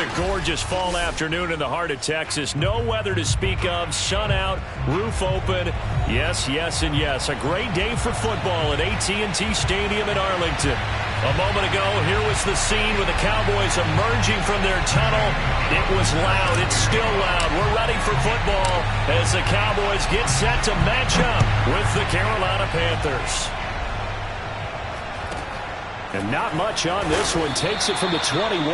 a gorgeous fall afternoon in the heart of Texas. No weather to speak of. Sun out, roof open. Yes, yes, and yes. A great day for football at AT&T Stadium in Arlington. A moment ago, here was the scene with the Cowboys emerging from their tunnel. It was loud. It's still loud. We're ready for football as the Cowboys get set to match up with the Carolina Panthers. And not much on this one. Takes it from the 21.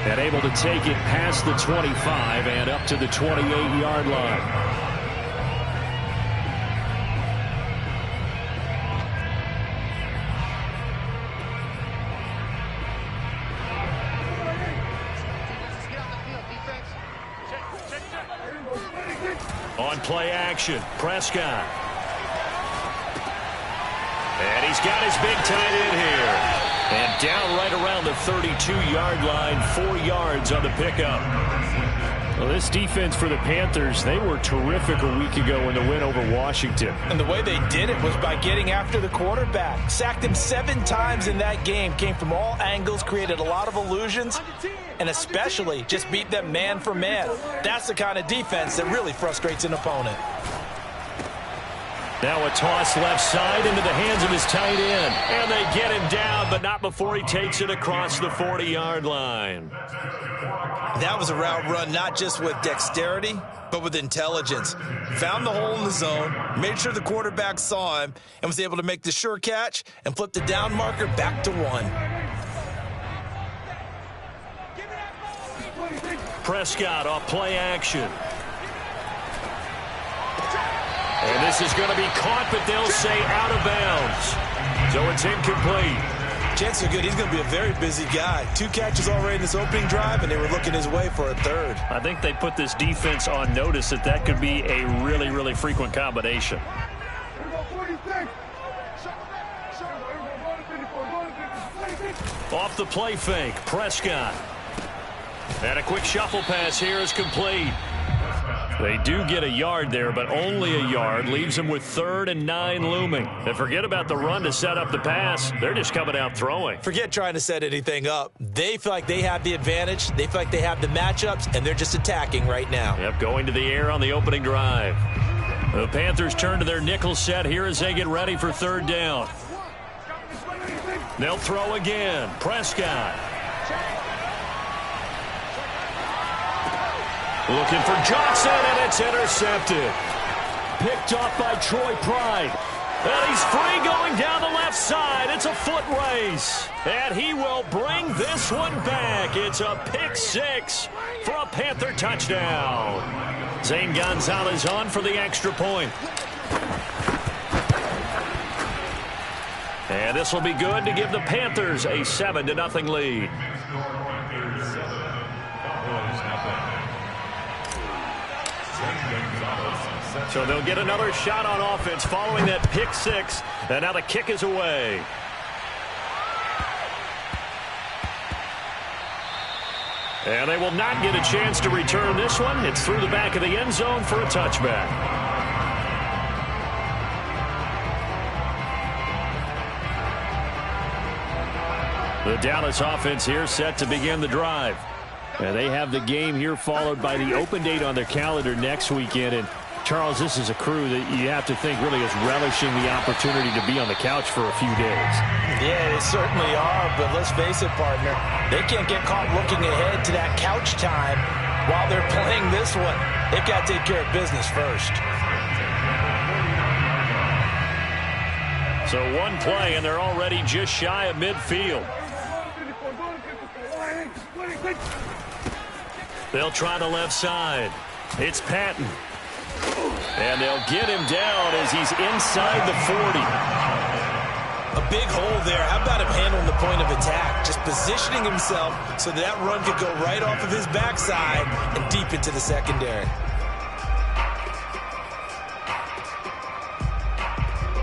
And able to take it past the 25 and up to the 28-yard line. On play action, Prescott. And he's got his big tight end here. And down right around the 32-yard line, 4 yards on the pickup. Well, this defense for the Panthers, they were terrific a week ago in the win over Washington. And the way they did it was by getting after the quarterback. Sacked him 7 times in that game. Came from all angles, created a lot of illusions, and especially just beat them man for man. That's the kind of defense that really frustrates an opponent. Now a toss left side into the hands of his tight end. And they get him down, but not before he takes it across the 40-yard line. That was a route run not just with dexterity, but with intelligence. Found the hole in the zone, made sure the quarterback saw him, and was able to make the sure catch and flip the down marker back to 1. Prescott off play action. And this is going to be caught, but they'll say out of bounds. So it's incomplete. Chances are good. He's going to be a very busy guy. 2 catches already in this opening drive, and they were looking his way for a 3rd. I think they put this defense on notice that could be a really, really frequent combination. Off the play fake, Prescott. And a quick shuffle pass here is complete. They do get a yard there, but only a yard. Leaves them with 3rd and 9 looming. And forget about the run to set up the pass. They're just coming out throwing. Forget trying to set anything up. They feel like they have the advantage. They feel like they have the matchups, and they're just attacking right now. Yep, going to the air on the opening drive. The Panthers turn to their nickel set here as they get ready for 3rd down. They'll throw again. Prescott. Looking for Johnson, and it's intercepted. Picked off by Troy Pride. And he's free going down the left side. It's a foot race. And he will bring this one back. It's a pick 6 for a Panther touchdown. Zane Gonzalez on for the extra point. And this will be good to give the Panthers a 7-0 lead. So they'll get another shot on offense following that pick 6. And now the kick is away. And they will not get a chance to return this one. It's through the back of the end zone for a touchback. The Dallas offense here set to begin the drive. And they have the game here followed by the open date on their calendar next weekend. And Charles, this is a crew that you have to think really is relishing the opportunity to be on the couch for a few days. Yeah, they certainly are, but let's face it, partner. They can't get caught looking ahead to that couch time while they're playing this one. They've got to take care of business first. So one play, and they're already just shy of midfield. They'll try the left side. It's Patton. And they'll get him down as he's inside the 40. A big hole there. How about him handling the point of attack? Just positioning himself so that run could go right off of his backside and deep into the secondary.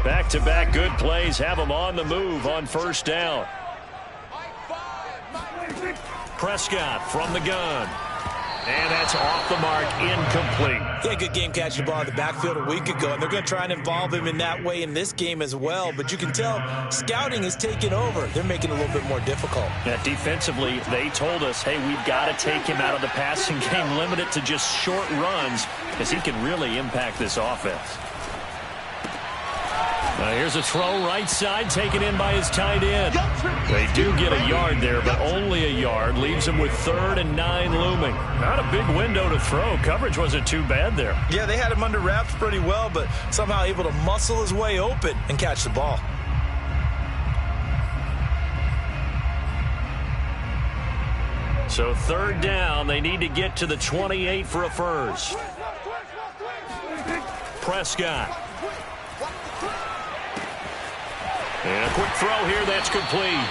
Back-to-back good plays have him on the move on 1st down. Prescott from the gun. And that's off the mark, incomplete. Yeah, good game catching the ball in the backfield a week ago, and they're going to try and involve him in that way in this game as well. But you can tell scouting is taking over. They're making it a little bit more difficult. Yeah, defensively, they told us, hey, we've got to take him out of the passing game, limit it to just short runs, because he can really impact this offense. Here's a throw right side, taken in by his tight end. They do get a yard there, but only a yard. Leaves him with 3rd and 9 looming. Not a big window to throw. Coverage wasn't too bad there. Yeah, they had him under wraps pretty well, but somehow able to muscle his way open and catch the ball. So 3rd down, they need to get to the 28 for a first. Prescott. And a quick throw here, that's complete.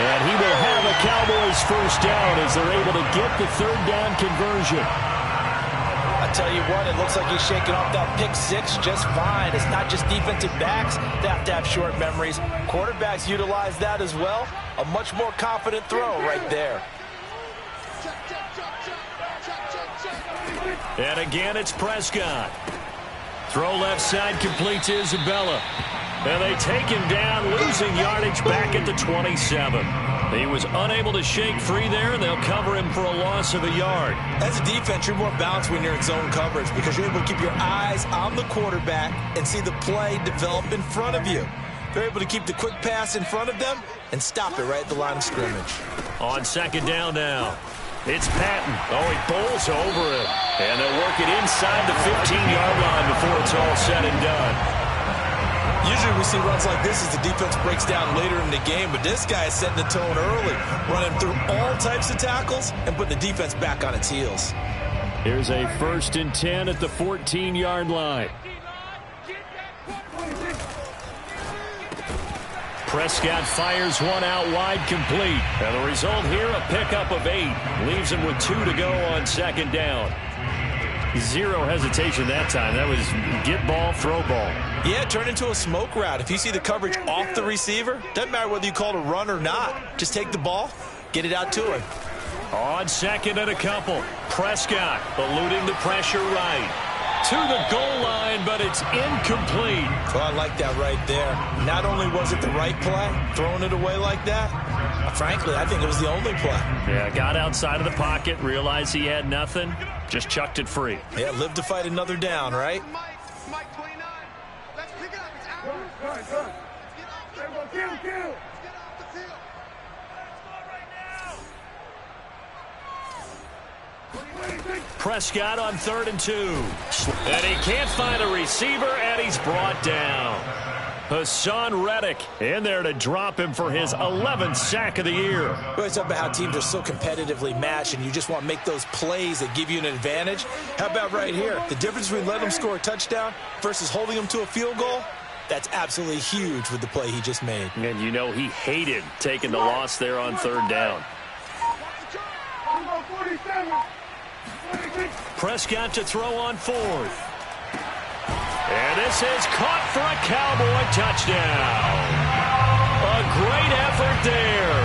And he will have a Cowboys first down as they're able to get the 3rd down conversion. I tell you what, it looks like he's shaking off that pick 6 just fine. It's not just defensive backs that have to have short memories. Quarterbacks utilize that as well. A much more confident throw right there. And again, it's Prescott. Throw left side, complete to Isabella. And they take him down, losing yardage back at the 27. He was unable to shake free there, and they'll cover him for a loss of a yard. As a defense, you're more balanced when you're in zone coverage because you're able to keep your eyes on the quarterback and see the play develop in front of you. They're able to keep the quick pass in front of them and stop it right at the line of scrimmage. On 2nd down now, it's Patton. Oh, he bowls over it. And they'll work it inside the 15-yard line before it's all said and done. Usually we see runs like this as the defense breaks down later in the game, but this guy is setting the tone early, running through all types of tackles and putting the defense back on its heels. Here's a 1st and 10 at the 14-yard line. Prescott fires one out wide, complete. And the result here, a pickup of 8. Leaves him with 2 to go on 2nd down. 0 hesitation that time. That was get ball, throw ball. Yeah, turn into a smoke route. If you see the coverage off the receiver, doesn't matter whether you call it a run or not. Just take the ball, get it out to him. On 2nd and a couple. Prescott eluding the pressure right. To the goal line, but it's incomplete. Well, I like that right there. Not only was it the right play, throwing it away like that, frankly, I think it was the only play. Yeah, got outside of the pocket, realized he had nothing, just chucked it free. Yeah, live to fight another down, right? Prescott on 3rd and 2. And he can't find a receiver, and he's brought down. Hassan Reddick in there to drop him for his 11th sack of the year. We always talk about how teams are so competitively matched, and you just want to make those plays that give you an advantage. How about right here? The difference between letting them score a touchdown versus holding them to a field goal, that's absolutely huge with the play he just made. And you know he hated taking the loss there on 3rd down. Prescott to throw on 4th. And this is caught for a Cowboy touchdown. A great effort there.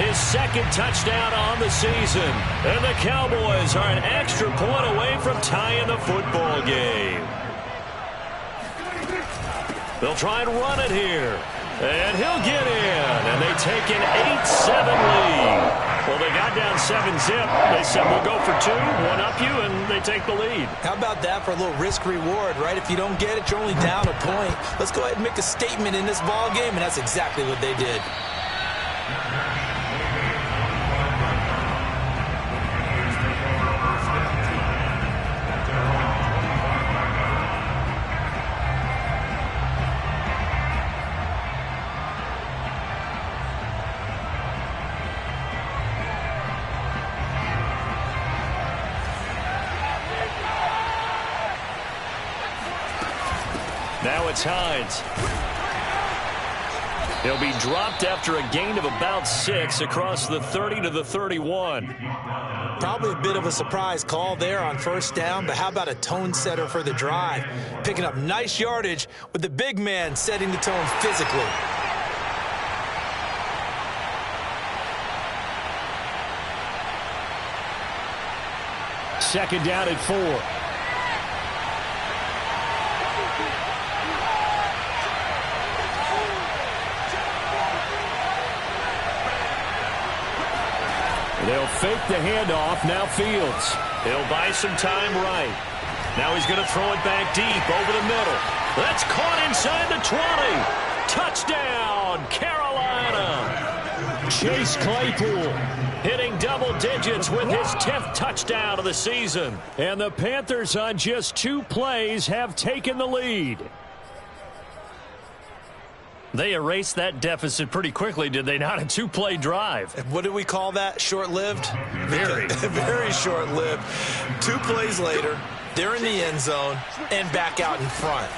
His 2nd touchdown on the season. And the Cowboys are an extra point away from tying the football game. They'll try and run it here. And he'll get in. And they take an 8-7 lead. Well, they got down 7-zip. They said, we'll go for 2, one up you, and they take the lead. How about that for a little risk-reward, right? If you don't get it, you're only down a point. Let's go ahead and make a statement in this ball game, and that's exactly what they did. Now it's Hines. He'll be dropped after a gain of about 6 across the 30 to the 31. Probably a bit of a surprise call there on 1st down, but how about a tone setter for the drive? Picking up nice yardage with the big man setting the tone physically. second down and 4. They'll fake the handoff. Now Fields. He'll buy some time right. Now he's going to throw it back deep over the middle. That's caught inside the 20. Touchdown, Carolina. Chase Claypool hitting double digits with his 10th touchdown of the season. And the Panthers on just 2 plays have taken the lead. They erased that deficit pretty quickly, did they not? A 2-play drive. What do we call that? Short-lived? Very. Very short-lived. 2 plays later, they're in the end zone and back out in front.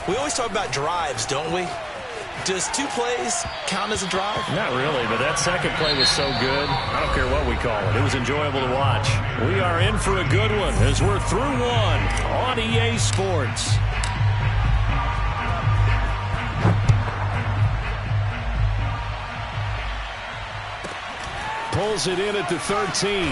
We always talk about drives, don't we? Does 2 plays count as a drive? Not really, but that second play was so good. I don't care what we call it. It was enjoyable to watch. We are in for a good one as we're through 1 on EA Sports. Pulls it in at the 13.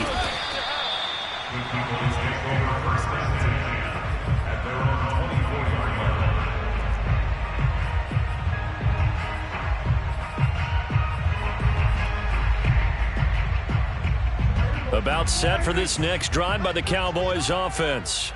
About set for this next drive by the Cowboys offense.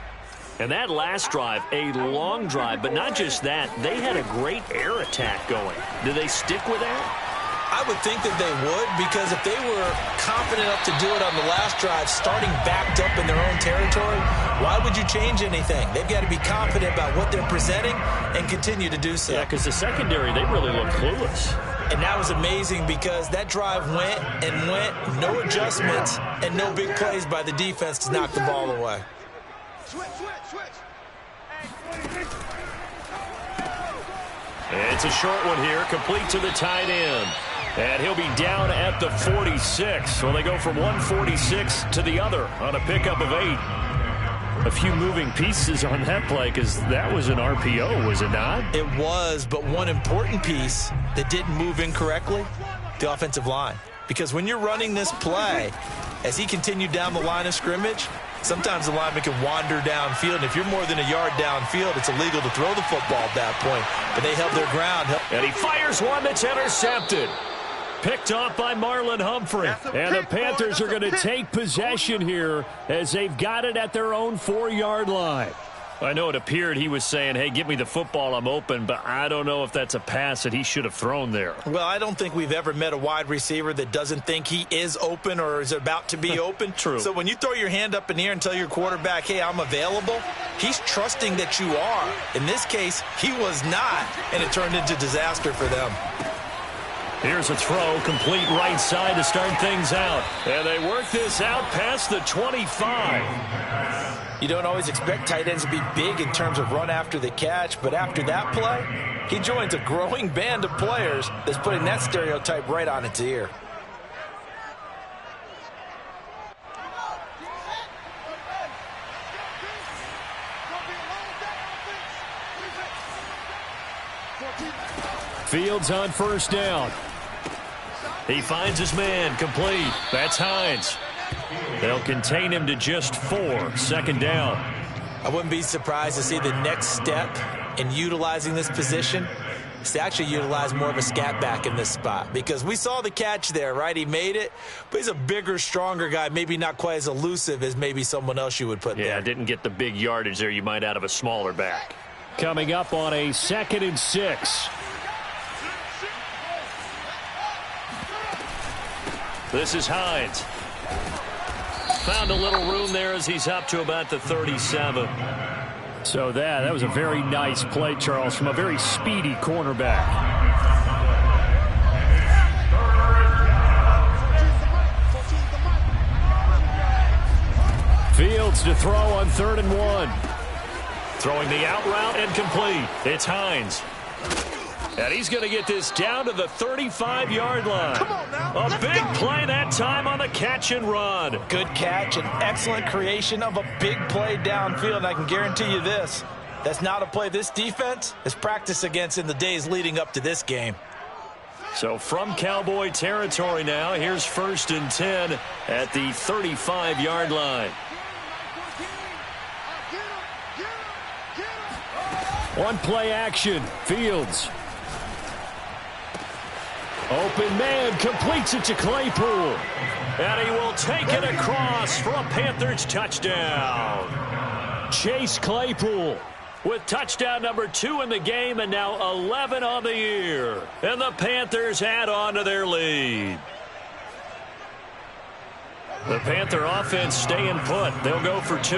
And that last drive, a long drive, but not just that. They had a great air attack going. Do they stick with that? I would think that they would, because if they were confident enough to do it on the last drive, starting backed up in their own territory, why would you change anything? They've got to be confident about what they're presenting and continue to do so. Yeah, because the secondary, they really looked clueless. And that was amazing because that drive went and went, no adjustments, and no big plays by the defense to knock the ball away. It's a short one here, complete to the tight end. And he'll be down at the 46. So they go from 146 to the other on a pickup of 8. A few moving pieces on that play because that was an RPO, was it not? It was, but one important piece that didn't move incorrectly, the offensive line. Because when you're running this play, as he continued down the line of scrimmage, sometimes the lineman can wander downfield. And if you're more than a yard downfield, it's illegal to throw the football at that point. But they held their ground. And he fires one that's intercepted. Picked off by Marlon Humphrey. And the Panthers are going to take possession here as they've got it at their own 4-yard line. I know it appeared he was saying, hey, give me the football, I'm open, but I don't know if that's a pass that he should have thrown there. Well, I don't think we've ever met a wide receiver that doesn't think he is open or is about to be open. True. So when you throw your hand up in the air and tell your quarterback, hey, I'm available, he's trusting that you are. In this case, he was not, and it turned into disaster for them. Here's a throw, complete right side to start things out. And they work this out past the 25. You don't always expect tight ends to be big in terms of run after the catch, but after that play, he joins a growing band of players that's putting that stereotype right on its ear. Fields on first down. He finds his man, complete. That's Hines. They'll contain him to just 4, second down. I wouldn't be surprised to see the next step in utilizing this position is to actually utilize more of a scat back in this spot, because we saw the catch there, right? He made it, but he's a bigger, stronger guy, maybe not quite as elusive as maybe someone else you would put there. Yeah, didn't get the big yardage there you might out of a smaller back. Coming up on a 2nd and 6. This is Hines. Found a little room there as he's up to about the 37. So that was a very nice play, Charles, from a very speedy cornerback. Fields to throw on 3rd and 1. Throwing the out route and complete. It's Hines. And he's going to get this down to the 35-yard line. Come on now. A big play that time on the catch and run. Good catch and excellent creation of a big play downfield. And I can guarantee you this, that's not a play this defense has practiced against in the days leading up to this game. So from Cowboy territory now, here's 1st and 10 at the 35-yard line. On play action, Fields. Open man, completes it to Claypool. And he will take it across for a Panthers touchdown. Chase Claypool with touchdown number 2 in the game and now 11 on the year. And the Panthers add on to their lead. The Panther offense staying put. They'll go for 2.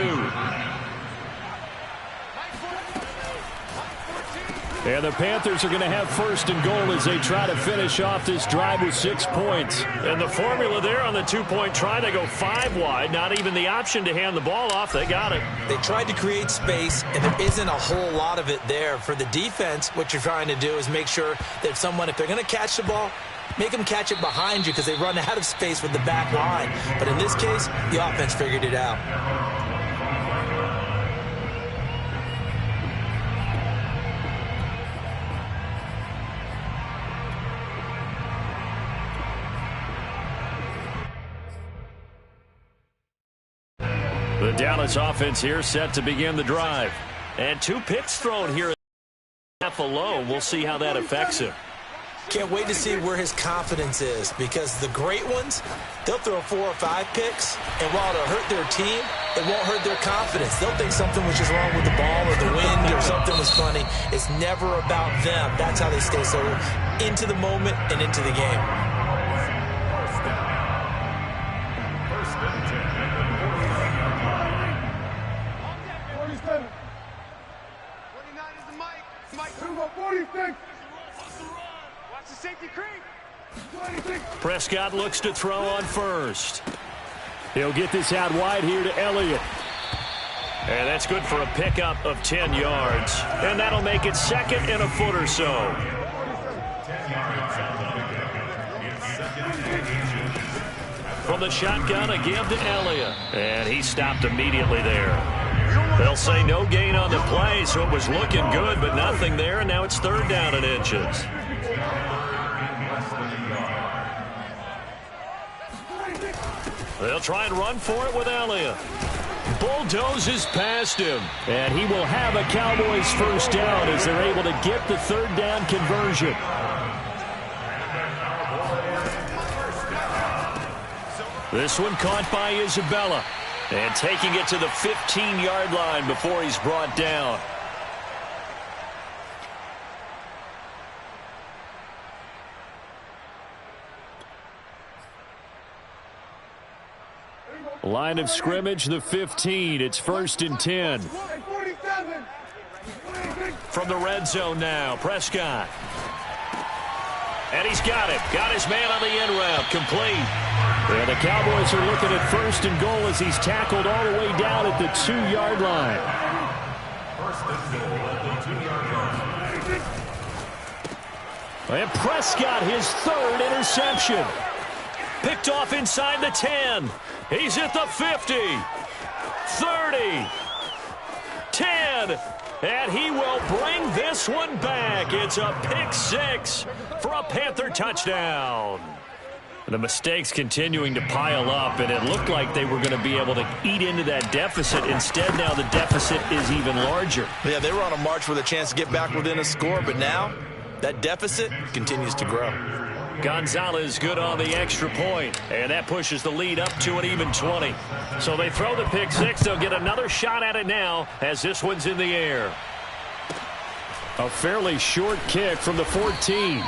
And the Panthers are going to have first and goal as they try to finish off this drive with 6 points. And the formula there on the 2-point try, they go 5 wide. Not even the option to hand the ball off. They got it. They tried to create space, and there isn't a whole lot of it there. For the defense, what you're trying to do is make sure that someone, if they're going to catch the ball, make them catch it behind you because they run out of space with the back line. But in this case, the offense figured it out. The Dallas offense here set to begin the drive. And 2 picks thrown here half alone. We'll see how that affects him. Can't wait to see where his confidence is, because the great ones, they'll throw 4 or 5 picks, and while it'll hurt their team, it won't hurt their confidence. They'll think something was just wrong with the ball or the wind or something was funny. It's never about them. That's how they stay so into the moment and into the game. Prescott looks to throw on first. He'll get this out wide here to Elliott. And that's good for a pickup of 10 yards. And that'll make it second and a foot or so. From the shotgun, a give to Elliott. And he stopped immediately there. They'll say no gain on the play, so it was looking good, but nothing there. And now it's 3rd down and inches. They'll try and run for it with Elliott. Bulldozes past him. And he will have a Cowboys first down as they're able to get the 3rd down conversion. This one caught by Isabella. And taking it to the 15-yard line before he's brought down. Line of scrimmage, the 15. It's 1st and 10. From the red zone now, Prescott. And he's got it. Got his man on the end route, complete. And the Cowboys are looking at 1st and goal as he's tackled all the way down at the 2-yard line. And Prescott, his 3rd interception. Picked off inside the 10. He's at the 50, 30, 10, and he will bring this one back. It's a pick 6 for a Panther touchdown. The mistakes continuing to pile up, and it looked like they were going to be able to eat into that deficit. Instead, now the deficit is even larger. Yeah, they were on a march with a chance to get back within a score, but now that deficit continues to grow. Gonzalez good on the extra point, and that pushes the lead up to an even 20. So they throw the pick 6. They'll get another shot at it now as this one's in the air. A fairly short kick from the 14.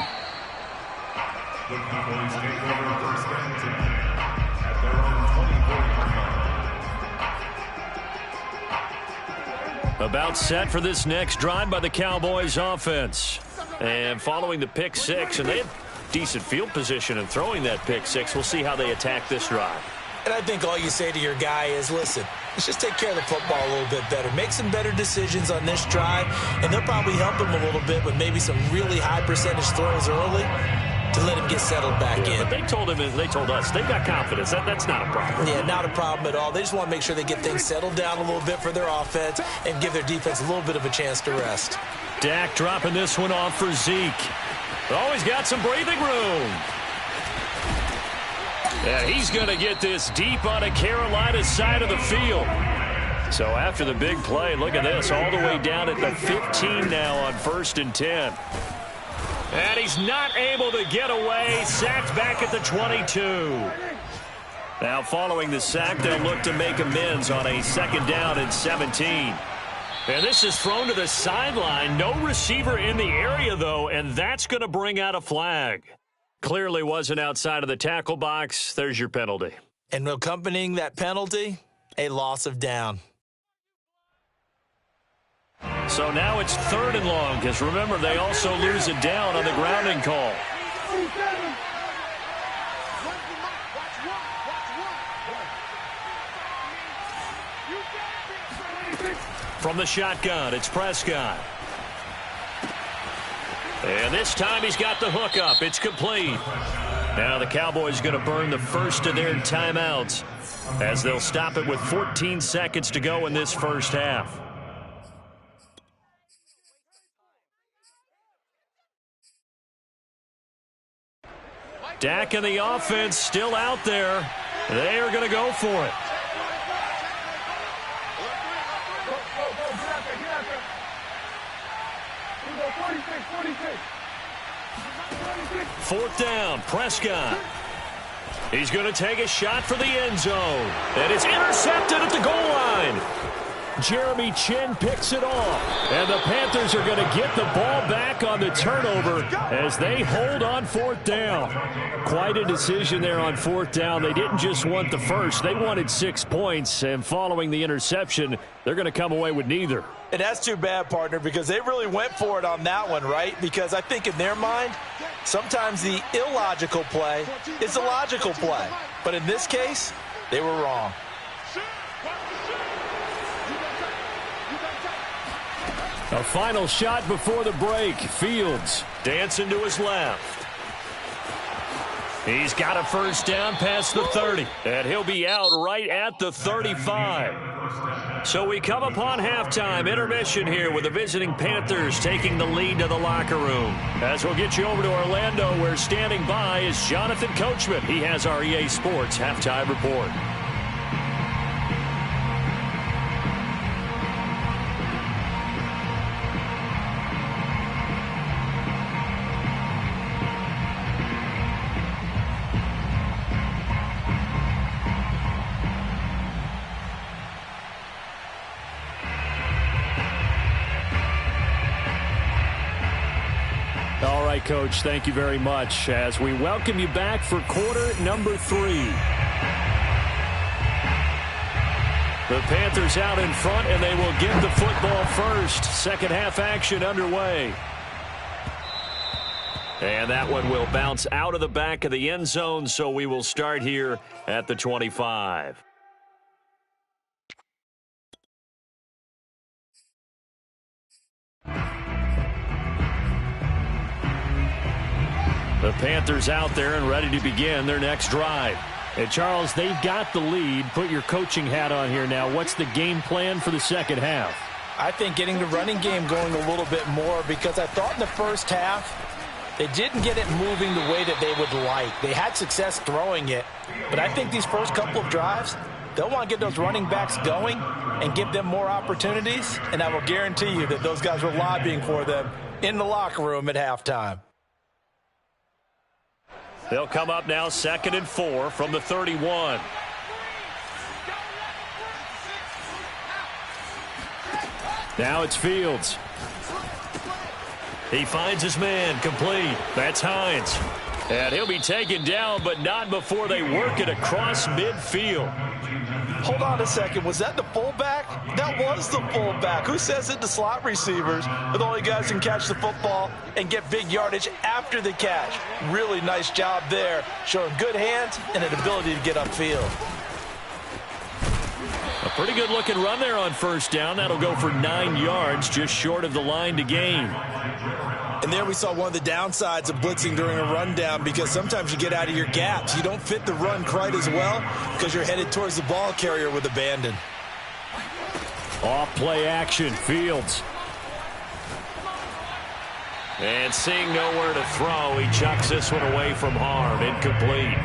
About set for this next drive by the Cowboys offense. And following the pick 6, and they had decent field position in throwing that pick 6. We'll see how they attack this drive. And I think all you say to your guy is, listen, let's just take care of the football a little bit better. Make some better decisions on this drive, and they'll probably help him a little bit with maybe some really high percentage throws early to let him get settled back in. But they told him, they told us, they've got confidence. That's not a problem. Yeah, not a problem at all. They just want to make sure they get things settled down a little bit for their offense and give their defense a little bit of a chance to rest. Dak dropping this one off for Zeke. Oh, he's got some breathing room. And he's going to get this deep on a Carolina side of the field. So after the big play, look at this, all the way down at the 15 now on 1st and 10. And he's not able to get away. Sacked back at the 22. Now following the sack, they'll look to make amends on a 2nd down and 17. And this is thrown to the sideline. No receiver in the area, though, and that's going to bring out a flag. Clearly wasn't outside of the tackle box. There's your penalty. And accompanying that penalty, a loss of down. So now it's 3rd and long, because remember, they also lose it down on the grounding call. From the shotgun, it's Prescott. And this time he's got the hook up. It's complete. Now the Cowboys going to burn the first of their timeouts as they'll stop it with 14 seconds to go in this first half. Dak and the offense still out there. They are going to go for it. Fourth down, Prescott. He's going to take a shot for the end zone. And it's intercepted at the goal line. Jeremy Chin picks it off. And the Panthers are going to get the ball back on the turnover as they hold on 4th down. Quite a decision there on 4th down. They didn't just want the first. They wanted 6 points. And following the interception, they're going to come away with neither. And that's too bad, partner, because they really went for it on that one, right? Because I think in their mind, sometimes the illogical play is a logical play. But in this case, they were wrong. A final shot before the break. Fields dancing to his left. He's got a first down past the 30. And he'll be out right at the 35. So we come upon halftime intermission here with the visiting Panthers taking the lead to the locker room. As we'll get you over to Orlando, where standing by is Jonathan Coachman. He has our EA Sports halftime report. All right, Coach, thank you very much as we welcome you back for quarter number 3. The Panthers out in front, and they will get the football first. Second half action underway. And that one will bounce out of the back of the end zone, so we will start here at the 25. The Panthers out there and ready to begin their next drive. And Charles, they've got the lead. Put your coaching hat on here now. What's the game plan for the second half? I think getting the running game going a little bit more, because I thought in the first half they didn't get it moving the way that they would like. They had success throwing it, but I think these first couple of drives, they'll want to get those running backs going and give them more opportunities, and I will guarantee you that those guys were lobbying for them in the locker room at halftime. They'll come up now 2nd and 4 from the 31. Now it's Fields. He finds his man, complete. That's Hines. And he'll be taken down, but not before they work it across midfield. Hold on a second. Was that the fullback? That was the fullback. Who says it to slot receivers are the only guys who can catch the football and get big yardage after the catch? Really nice job there, showing good hands and an ability to get upfield. A pretty good-looking run there on first down. That'll go for 9 yards, just short of the line to gain. And there we saw one of the downsides of blitzing during a rundown, because sometimes you get out of your gaps. You don't fit the run quite as well because you're headed towards the ball carrier with abandon. Off play action, Fields. And seeing nowhere to throw, he chucks this one away from harm. Incomplete.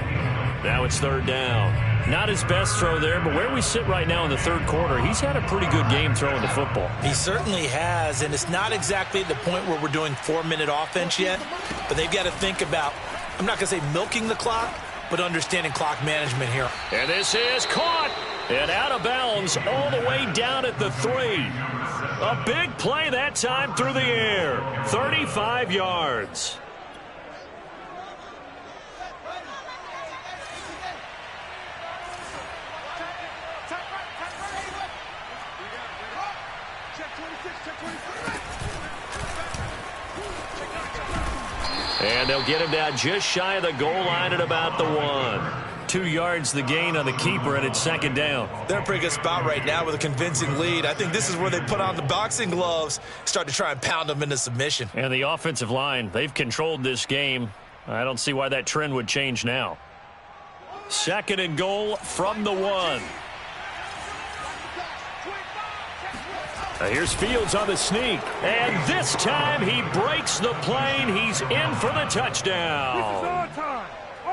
Now it's 3rd down. Not his best throw there, but where we sit right now in the third quarter, he's had a pretty good game throwing the football. He certainly has, and it's not exactly the point where we're doing 4-minute offense yet, but they've got to think about, I'm not going to say milking the clock, but understanding clock management here. And this is caught and out of bounds all the way down at the 3. A big play that time through the air. 35 yards. And they'll get him down just shy of the goal line at about the 1. 2 yards the gain on the keeper, and it's second down. They're in a pretty good spot right now with a convincing lead. I think this is where they put on the boxing gloves, start to try and pound them into submission. And the offensive line, they've controlled this game. I don't see why that trend would change now. Second and goal from the 1. Here's Fields on the sneak, and this time he breaks the plane. He's in for the touchdown.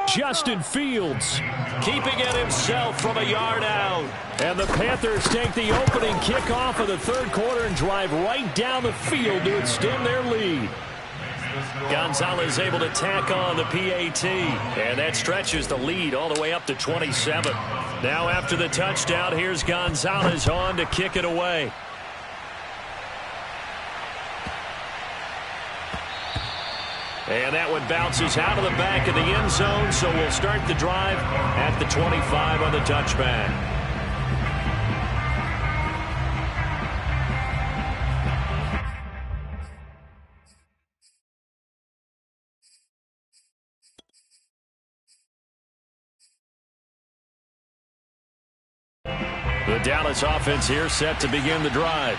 Justin Fields keeping it himself from a yard out. And the Panthers take the opening kickoff of the third quarter and drive right down the field to extend their lead. Gonzalez able to tack on the PAT, and that stretches the lead all the way up to 27. Now after the touchdown, here's Gonzalez on to kick it away. And that one bounces out of the back of the end zone, so we'll start the drive at the 25 on the touchback. The Dallas offense here set to begin the drive.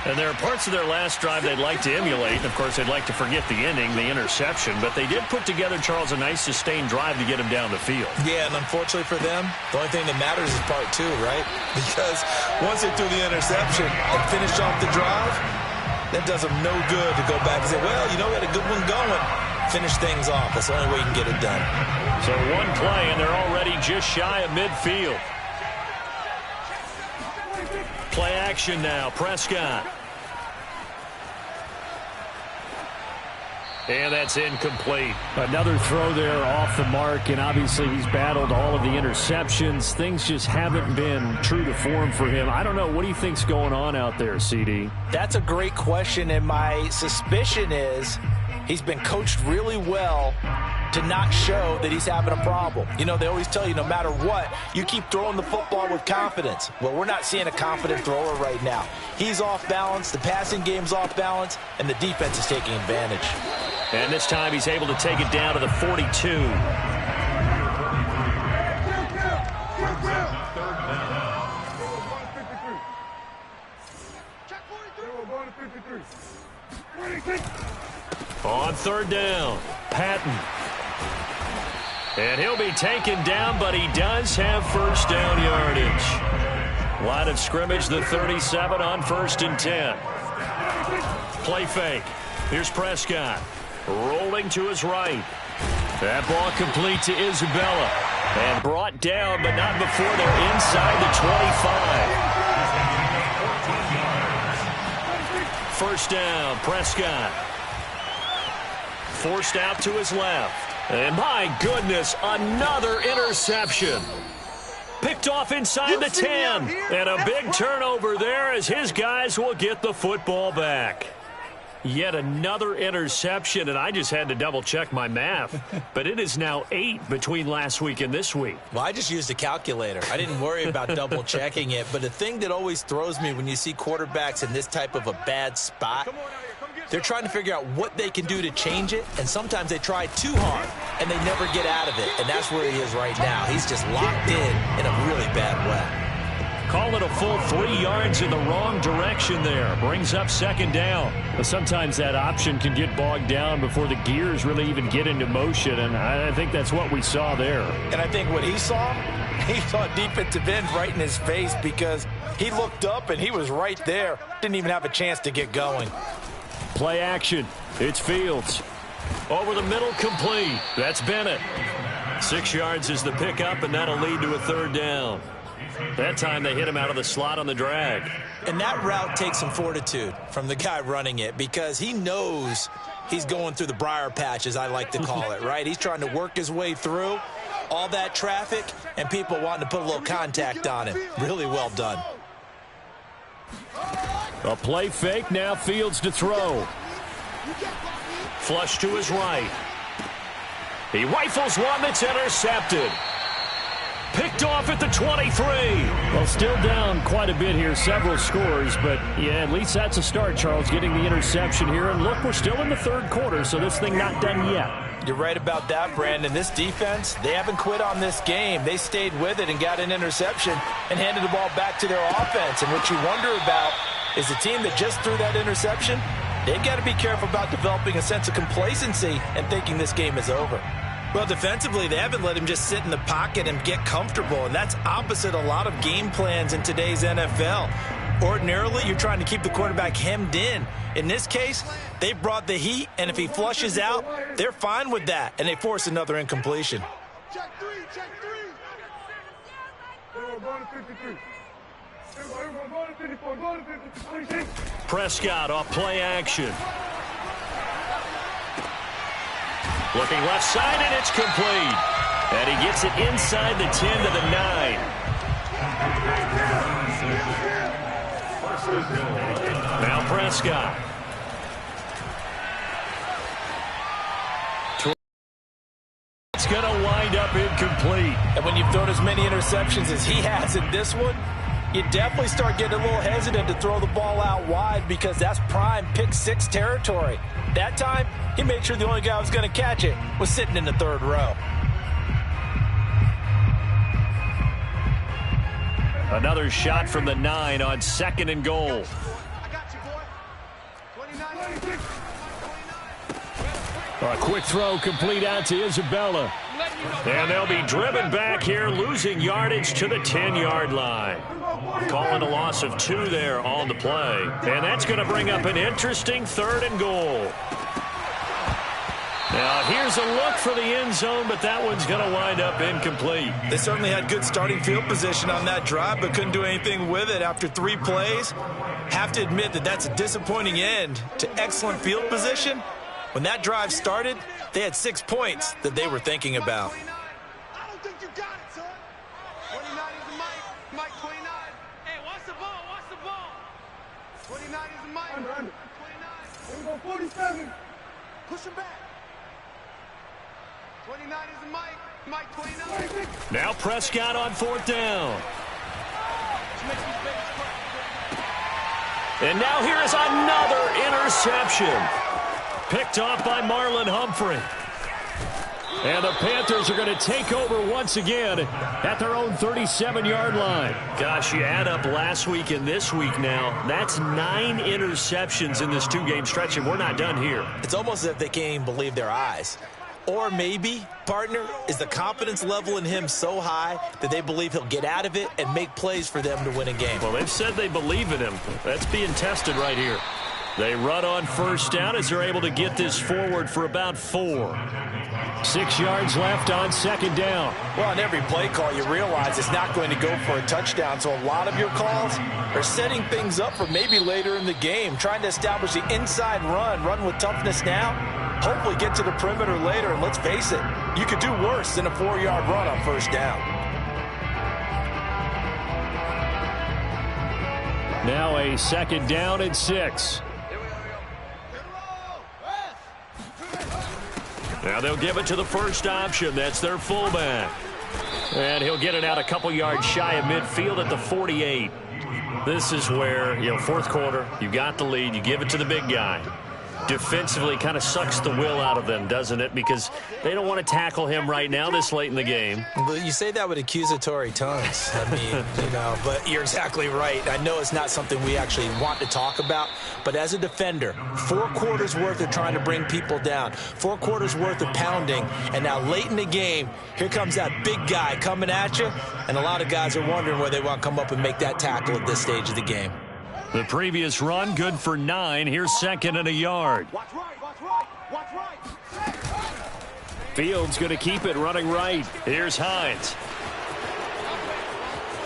And there are parts of their last drive they'd like to emulate. And, of course, they'd like to forget the ending, the interception. But they did put together, Charles, a nice sustained drive to get him down the field. Yeah, and unfortunately for them, the only thing that matters is part 2, right? Because once they threw the interception and finished off the drive, that does them no good to go back and say, well, you know, we had a good one going. Finish things off. That's the only way you can get it done. So one play, and they're already just shy of midfield. Play action now, Prescott. And that's incomplete. Another throw there off the mark, and obviously he's battled all of the interceptions. Things just haven't been true to form for him. I don't know. What do you think's going on out there, CD? That's a great question, and my suspicion is he's been coached really well to not show that he's having a problem. You know, they always tell you no matter what, you keep throwing the football with confidence. Well, we're not seeing a confident thrower right now. He's off balance, the passing game's off balance, and the defense is taking advantage. And this time he's able to take it down to the 42. On third down, Patton. And he'll be taken down, but he does have first down yardage. Line of scrimmage, the 37 on 1st and 10. Play fake. Here's Prescott. Rolling to his right. That ball complete to Isabella. And brought down, but not before they're inside the 25. First down, Prescott. Forced out to his left. And my goodness, another interception. Picked off inside the 10. And a big turnover there as his guys will get the football back. Yet another interception, and I just had to double-check my math. But it is now 8 between last week and this week. Well, I just used a calculator. I didn't worry about double-checking it. But the thing that always throws me when you see quarterbacks in this type of a bad spot, they're trying to figure out what they can do to change it, and sometimes they try too hard, and they never get out of it. And that's where he is right now. He's just locked in a really bad way. Call it a full 3 yards in the wrong direction there. Brings up second down. But sometimes that option can get bogged down before the gears really even get into motion, and I think that's what we saw there. And I think what he saw defensive end right in his face because he looked up and he was right there. Didn't even have a chance to get going. Play action. It's Fields. Over the middle, complete. That's Bennett. 6 yards is the pickup, and that'll lead to a third down. That time they hit him out of the slot on the drag. And that route takes some fortitude from the guy running it because he knows he's going through the briar patch, as I like to call it, right? He's trying to work his way through all that traffic and people wanting to put a little contact on him. Really well done. A play fake, now Fields to throw. Flush to his right. He rifles one that's intercepted. Picked off at the 23. Well, still down quite a bit here, several scores, but yeah, at least that's a start, Charles, getting the interception here. And look, we're still in the third quarter, so this thing not done yet. You're right about that, Brandon. This defense, they haven't quit on this game. They stayed with it and got an interception and handed the ball back to their offense. And what you wonder about is the team that just threw that interception, they've got to be careful about developing a sense of complacency and thinking this game is over. Well, defensively, they haven't let him just sit in the pocket and get comfortable, and that's opposite a lot of game plans in today's NFL. Ordinarily, you're trying to keep the quarterback hemmed in. In this case, they brought the heat, and if he flushes out, they're fine with that, and they force another incompletion. Check three, check three. Prescott off play action. Looking left side, and it's complete. And he gets it inside the 10 to the 9. Now Prescott. It's going to wind up incomplete. And when you've thrown as many interceptions as he has in this one, you definitely start getting a little hesitant to throw the ball out wide because that's prime pick six territory. That time, he made sure the only guy who was going to catch it was sitting in the third row. Another shot from the 9 on 2nd and goal. A quick throw complete out to Isabella. And they'll be driven back here, losing yardage to the 10-yard line. Calling a loss of 2 there on the play. And that's going to bring up an interesting 3rd and goal. Now, here's a look for the end zone, but that one's going to wind up incomplete. They certainly had good starting field position on that drive, but couldn't do anything with it after 3 plays. Have to admit that that's a disappointing end to excellent field position. When that drive started, they had 6 points that they were thinking about. I don't think you got it, son. 29 is the Mike. Mike 29. Hey, watch the ball. Watch the ball. 29 is the Mike. 29. Here we go, 47. Push him back. 29 is the Mike. Mike 29. Now Prescott on 4th down. And now here is another interception. Picked off by Marlon Humphrey. And the Panthers are going to take over once again at their own 37-yard line. Gosh, you add up last week and this week now. That's 9 interceptions in this 2-game stretch, and we're not done here. It's almost as if they can't even believe their eyes. Or maybe, partner, is the confidence level in him so high that they believe he'll get out of it and make plays for them to win a game. Well, they've said they believe in him. That's being tested right here. They run on 1st down as they're able to get this forward for about 4. 6 yards left on 2nd down. Well, on every play call, you realize it's not going to go for a touchdown, so a lot of your calls are setting things up for maybe later in the game, trying to establish the inside run with toughness now, hopefully get to the perimeter later, and let's face it, you could do worse than a 4-yard run on 1st down. Now a 2nd down and 6. Now they'll give it to the first option. That's their fullback. And he'll get it out a couple yards shy of midfield at the 48. This is where, 4th quarter, you got the lead, you give it to the big guy. Defensively kind of sucks the will out of them, doesn't it? Because they don't want to tackle him right now this late in the game. But you say that with accusatory tones. I mean, but you're exactly right. I know it's not something we actually want to talk about, but as a defender, 4 quarters worth of trying to bring people down, 4 quarters worth of pounding, and now late in the game, here comes that big guy coming at you, and a lot of guys are wondering where they want to come up and make that tackle at this stage of the game. The previous run, good for 9. Here's 2nd and a yard. Watch right, watch right, watch right. Fields going to keep it running right. Here's Hines.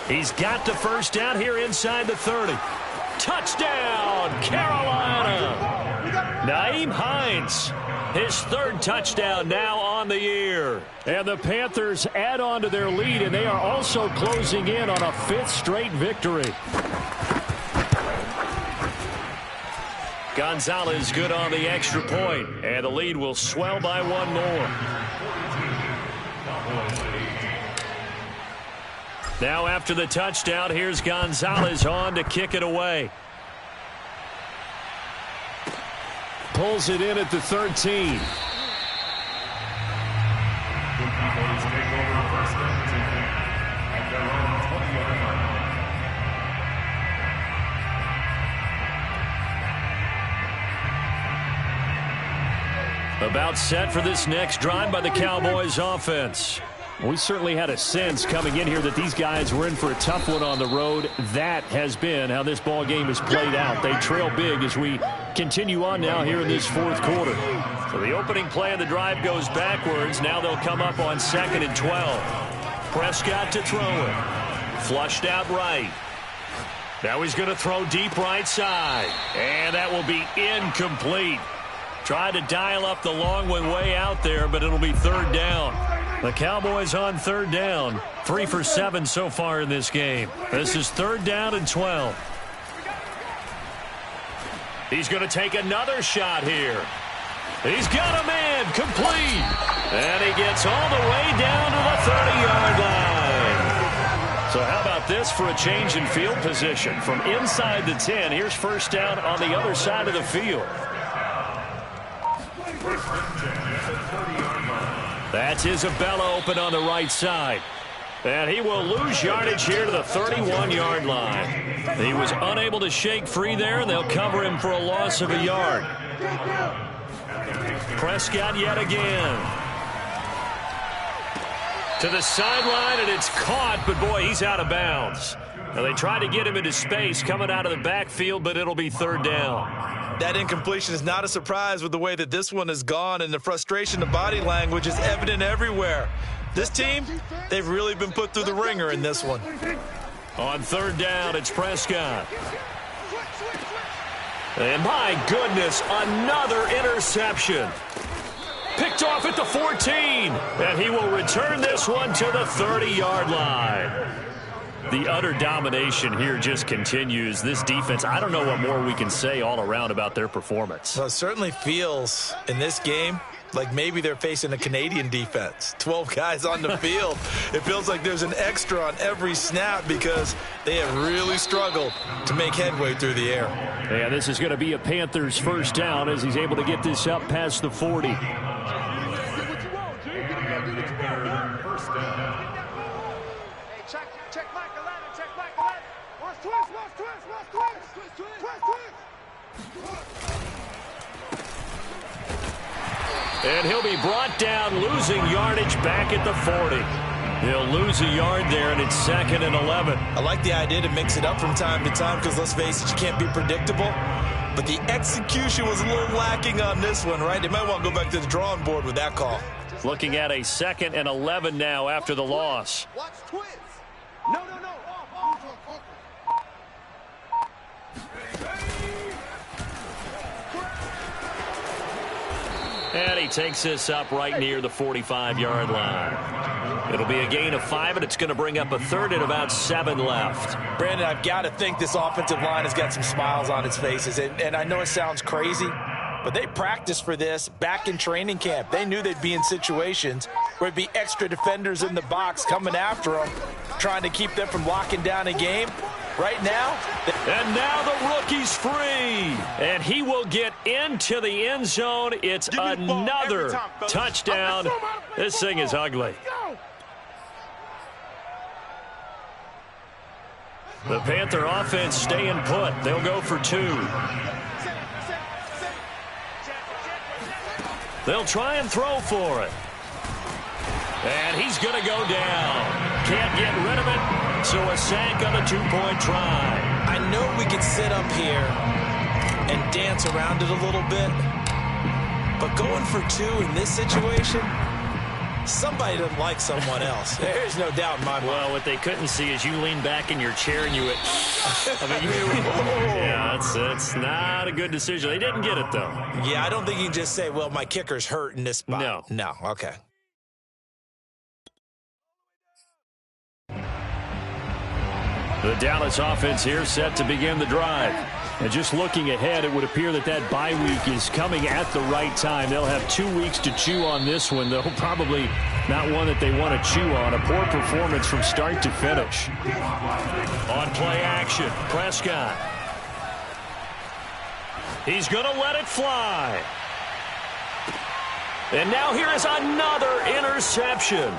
He's got the first down here inside the 30. Touchdown, Carolina. Nyheim Hines, his third touchdown now on the year. And the Panthers add on to their lead, and they are also closing in on a 5th straight victory. Gonzalez good on the extra point, and the lead will swell by one more. Now after the touchdown, here's Gonzalez on to kick it away. Pulls it in at the 13. About set for this next drive by the Cowboys offense. We certainly had a sense coming in here that these guys were in for a tough one on the road. That has been how this ball game has played out. They trail big as we continue on now here in this 4th quarter. So the opening play of the drive goes backwards. Now they'll come up on 2nd and 12. Prescott to throw it. Flushed out right. Now he's going to throw deep right side. And that will be incomplete. Tried to dial up the long one way out there, but it'll be 3rd down. The Cowboys on 3rd down. 3 for 7 so far in this game. This is 3rd down and 12. He's going to take another shot here. He's got a man complete. And he gets all the way down to the 30-yard line. So how about this for a change in field position? From inside the 10, here's first down on the other side of the field. That's Isabella open on the right side. And he will lose yardage here to the 31-yard line. He was unable to shake free there, and they'll cover him for a loss of a yard. Prescott yet again. To the sideline, and it's caught, but boy, he's out of bounds. Now they try to get him into space coming out of the backfield, but it'll be 3rd down. That incompletion is not a surprise with the way that this one has gone, and the frustration, the body language is evident everywhere. This team, they've really been put through the ringer in this one. On 3rd down, it's Prescott. And my goodness, another interception. Picked off at the 14, and he will return this one to the 30-yard line. The utter domination here just continues. This defense, I don't know what more we can say all around about their performance. Well, it certainly feels in this game like maybe they're facing a Canadian defense. 12 guys on the field. It feels like there's an extra on every snap because they have really struggled to make headway through the air. And this is going to be a Panthers first down as he's able to get this up past the 40. And he'll be brought down, losing yardage back at the 40. He'll lose a yard there, and it's 2nd and 11. I like the idea to mix it up from time to time because, let's face it, you can't be predictable. But the execution was a little lacking on this one, right? They might want to go back to the drawing board with that call. Looking at a 2nd and 11 now after the loss. Watch twins. No. And he takes this up right near the 45-yard line. It'll be a gain of 5, and it's going to bring up a 3rd and about 7 left. Brandon, I've got to think this offensive line has got some smiles on its faces. And I know it sounds crazy, but they practiced for this back in training camp. They knew they'd be in situations where there'd be extra defenders in the box coming after them, trying to keep them from locking down a game. Right now. And now the rookie's free. And he will get into the end zone. It's another touchdown. This thing is ugly. The Panther offense staying put. They'll go for 2. They'll try and throw for it. And he's going to go down. Can't get rid of it. So a sack on the 2-point try. I know we could sit up here and dance around it a little bit, but going for 2 in this situation, Somebody doesn't like someone else. There's no doubt in my mind. Well, what they couldn't see is you lean back in your chair and you went, I mean, yeah, it's not a good decision. They didn't get it, though. Yeah, I don't think you can just say, well, my kicker's hurt in this spot. No, okay. The Dallas offense here set to begin the drive. And just looking ahead, it would appear that bye week is coming at the right time. They'll have 2 weeks to chew on this one, though probably not one that they want to chew on. A poor performance from start to finish. On play action, Prescott. He's going to let it fly. And now here is another interception.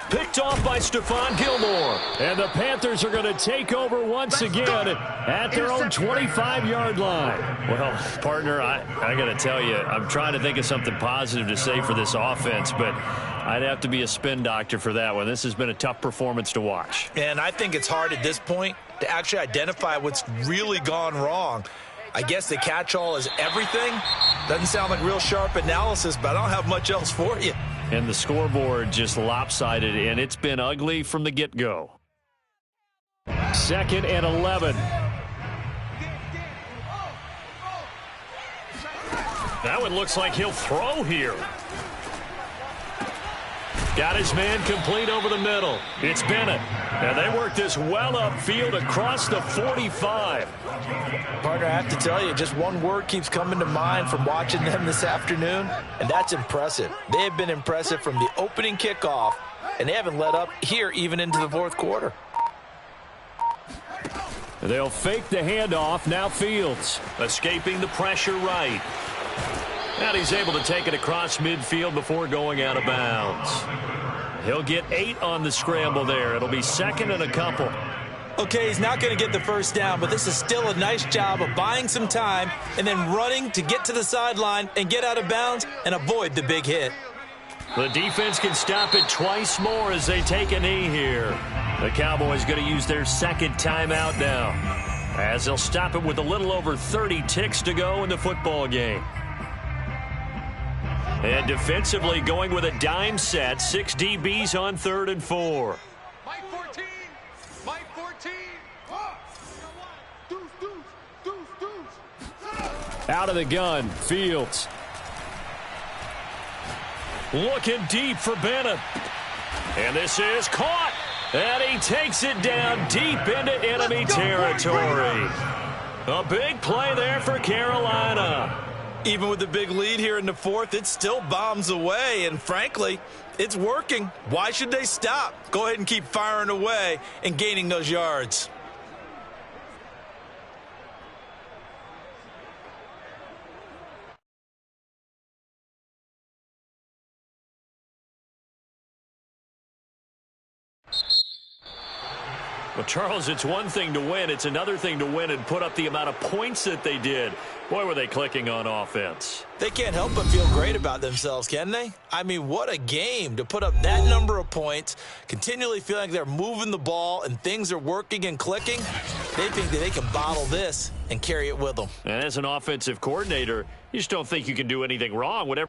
Picked off by Stephon Gilmore. And the Panthers are going to take over once again at their own 25-yard line. Well, partner, I got to tell you, I'm trying to think of something positive to say for this offense, but I'd have to be a spin doctor for that one. This has been a tough performance to watch. And I think it's hard at this point to actually identify what's really gone wrong. I guess the catch-all is everything. Doesn't sound like real sharp analysis, but I don't have much else for you. And the scoreboard just lopsided, and it's been ugly from the get-go. 2nd and 11. That one looks like he'll throw here. Got his man complete over the middle. It's Bennett. And they work this well upfield across the 45. Partner, I have to tell you, just one word keeps coming to mind from watching them this afternoon, and that's impressive. They have been impressive from the opening kickoff, and they haven't let up here even into the fourth quarter. They'll fake the handoff. Now Fields escaping the pressure right. And he's able to take it across midfield before going out of bounds. He'll get 8 on the scramble there. It'll be 2nd and a couple. Okay, he's not going to get the first down, but this is still a nice job of buying some time and then running to get to the sideline and get out of bounds and avoid the big hit. The defense can stop it twice more as they take a knee here. The Cowboys going to use their 2nd timeout now, as they'll stop it with a little over 30 ticks to go in the football game. And defensively going with a dime set, 6 DBs on 3rd and 4. Mike 14. Mike 14. Deuce, deuce, deuce, deuce. Out of the gun, Fields. Looking deep for Bennett. And this is caught. And he takes it down deep into enemy territory. A big play there for Carolina. Even with the big lead here in the fourth, it still bombs away, and frankly, it's working. Why should they stop? Go ahead and keep firing away and gaining those yards. Well, Charles, it's one thing to win. It's another thing to win and put up the amount of points that they did. Boy, were they clicking on offense. They can't help but feel great about themselves, can they? I mean, what a game to put up that number of points, continually feeling like they're moving the ball and things are working and clicking. They think that they can bottle this and carry it with them. And as an offensive coordinator, you just don't think you can do anything wrong. Whatever.